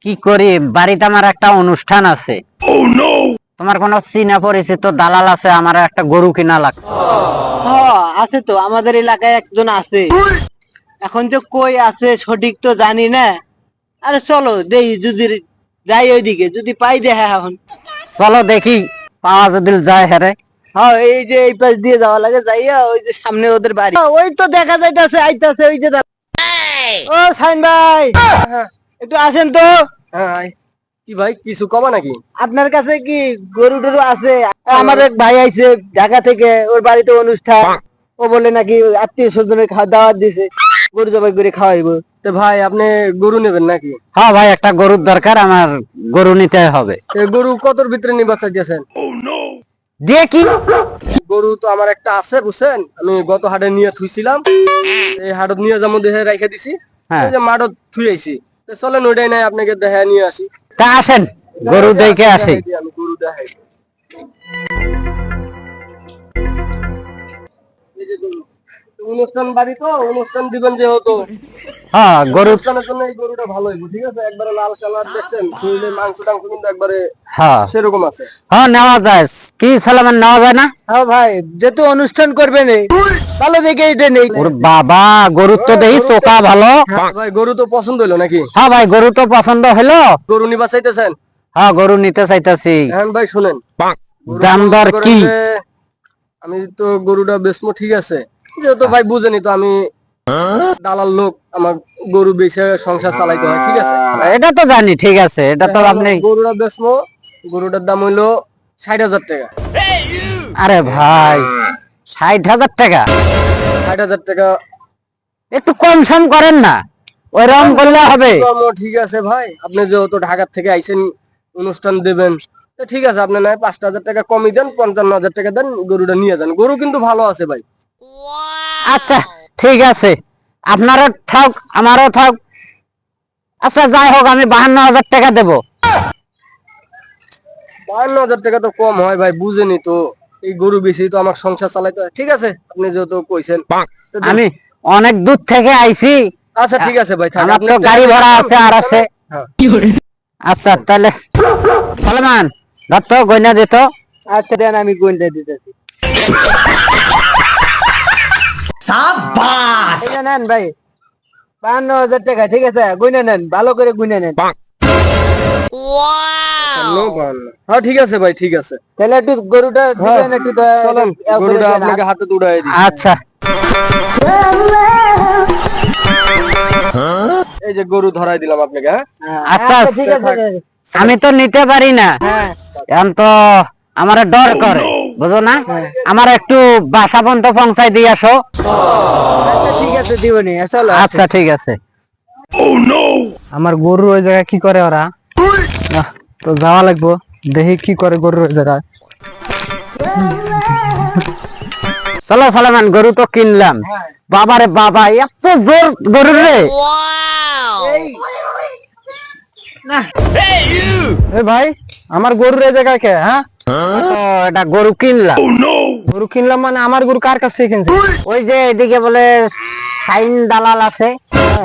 কি করি, বাড়িতে আমার একটা অনুষ্ঠান আছে। তোমার কোনো চিনা পরিচিত দালাল আছে? আমার একটা গরু কিনা লাগবে। আছে তো, আমাদের এলাকায় একজন আছে। এখন যে কই আছে সঠিক তো জানি না। আরে চলো দেই, যদি যাই ওইদিকে, যদি পাই দেখা এখন। চলো দেখি, পাওয়া যদি যায় হেরে। হ্যাঁ, এই যে এই পাশ দিয়ে যাওয়া লাগে, যাইয়া ওই যে সামনে ওদের বাড়ি, ওই তো দেখা যাইতাছে, আইতাছে ওই যে ও সাইন ভাই, একটু আসেন তো। কি ভাই, কিছু কমা নাকি? আপনার কাছে কি গরু টরু আছে? আমার এক ভাই আইছে ঢাকা থেকে, ওর বাড়িতে অনুষ্ঠান। ও বলে নাকি আত্মীয় স্বজনের খাওয়া দাওয়াত দিছে, গরু জবাই করে খাওয়াইবো। তো ভাই, আপনি গরু নেবেন নাকি? হ্যাঁ ভাই, একটা গরুর দরকার, আমার গরু নিতে হবে। গরু কতর ভিতরে নিবা চাইতেছেন? দিয়ে কি? গরু তো আমার একটা আছে, বুঝছেন, আমি গত হাটে নিয়ে থুইছিলাম। এই হাটত নিয়ে যাবো, দেখে রেখে দিছি। হ্যাঁ। এই যে মাঠত থুই আইছি, তো চলেন ওইটাই নাই, আপনাকে দেখা নিয়ে আসি। তা আসেন, গরু দেখে আসি। আমি গরু দেখাই। এই যে গরু। অনুষ্ঠান বাড়ি তো, অনুষ্ঠান দিবেন যেহেতু, হ্যাঁ, গরু। অনুষ্ঠানের জন্য এই গরুটা ভালো হইব। ঠিক আছে, একবারে লাল কালার দেখছেন, শরীরে মাংস টাংস কিন্তু একবারে হ্যাঁ সেরকম আছে। হ্যাঁ, নেওয়া যায়। কি সালামান নেওয়া যায় না? হ্যাঁ ভাই, যেহেতু অনুষ্ঠান করবে নেই, ভালো দেখে এটা নেই। ওর বাবা, গরু তো দেখি চোখা ভালো। ভাই, গরু তো পছন্দ হইলো নাকি? হ্যাঁ ভাই, গরু তো পছন্দ হলো। গরু নিবা চাইতেছেন? হ্যাঁ, গরু নিতে চাইতাছি। হ্যাঁ ভাই, শুনেন, দাম দর কি? আমি তো গরুটা বেচবো, ঠিক আছে, যেহেতু ভাই বুঝেনি তো, আমি দালাল লোক, আমার গরু বেচে সংসার চালাইতে হয়। ঠিক আছে, এটা তো জানি, ঠিক আছে, এটা তো আপনি। গরুটা বেচবো, গরুটার দাম হইলো 60,000 টাকা। আরে ভাই, 60,000 টাকা? 60,000 টাকা একটু কম সম করেন না, ওইরকম করলে হবে? ঠিক আছে ভাই, আপনি যেহেতু ঢাকা থেকে আইছেন, অনুষ্ঠান দেবেন, তো ঠিক আছে, আপনি নয় 5,000 টাকা কমই দেন, 55,000 টাকা দেন, গরুটা নিয়ে যান। গরু কিন্তু ভালো আছে ভাই। আচ্ছা ঠিক আছে, আপনারও থাক আমারও থাক। আচ্ছা যাই হোক, আমি 52,000 টাকা দেবো। 52,000 টাকা তো কম হয় ভাই, বুঝেনি তো, এই গরু বেশি তো আমার সংসার চালাইতে হয়। ঠিক আছে, আপনি যেহেতু কইছেন, তো দেন। আমি অনেক দূর থেকে আইছি। আচ্ছা ঠিক আছে ভাই, থাক, আমার আপনি তো গাড়ি ভাড়া আছে আর আছে। হ্যাঁ। আচ্ছা তাহলে সালমান, ধর তো, গয়না দিত। আচ্ছা দেন, আমি গুনতে দিতেছি। এই যে নেন ভাই, 52,000 টাকা। ঠিক আছে, গুনে নেন, ভালো করে গুনে নেন। হ্যাঁ ঠিক আছে ভাই, ঠিক আছে, তাহলে একটু গরুটা দিবেন, একটু চলেন, গরুটা আপনাকে হাতে উড়াই দিই। আচ্ছা। এই যে গরু ধরাই দিলাম আপনাকে। হ্যাঁ, আচ্ছা ঠিক আছে। আমি তো নিতে পারি না, এখন তো আমার ডর করে, বুঝো না? আমার একটু বাসা পর্যন্ত পৌঁছাই দিয়ে আসো। আচ্ছা ঠিক আছে, দিবনি, চলো। আচ্ছা ঠিক আছে। আমার গরু ওই জায়গায় কি করে ওরা? তো যাওয়া লাগবো, দেখি কি করে গরুর ওই জায়গায়। চলো সালমান, গরু তো কিনলাম। বাবারে বাবা, এত জোর গরু রে! এ ভাই, আমার গরুর এই জায়গায় কে? হ্যাঁ, তো এটা গরু কিনলাম। গরু কিনলাম মানে আমার গরু কার কাছ থেকে কিনছে? ওই যে এদিকে বলে শাইন দালাল আছে,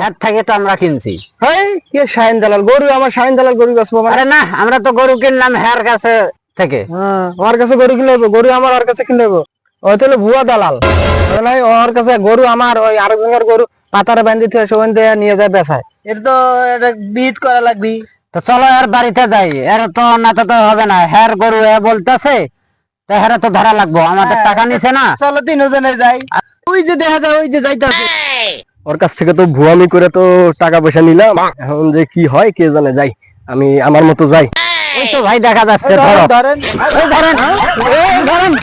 এর থেকে তো আমরা কিনছি। হেই, কে শাহিন দালাল? গরু আমার শাহিন দালাল গরু বেচবো মানে? আরে না, আমরা তো গরু কিনলাম হের কাছে থেকে। হ্যাঁ, ওর কাছে গরু কিনে নেবো, গরু আমার ওর কাছে কিনে নেবো। ওই তো হলো ভুয়া দালাল। নাই, ওর কাছে গরু আমার, ওই আরেকজনের গরু পাতারে বান্ধি থেকে সেখান থেকে নিয়ে যায় বেচায়। এটা তো একটা বিট করা লাগবে। তো চলো এর বাড়িতে যাই, এর তো না তো হবে না, হের গরু এ বলতেছে, তো হের তো ধরা লাগবো, আমাদের টাকা নিছে না। চলো তিনজনে যাই, ওই যে দেখা যায়, ওই যে যাইতাছে। ওর কাছ থেকে তো ভুয়ামি করে তো টাকা পয়সা নিলাম, এখন যে কি হয় কে জানে। যাই, আমি আমার মতো যাই। ওই তো ভাই দেখা যাচ্ছে, ধরো। ধরেন এই ধরেন, এই ধরেন।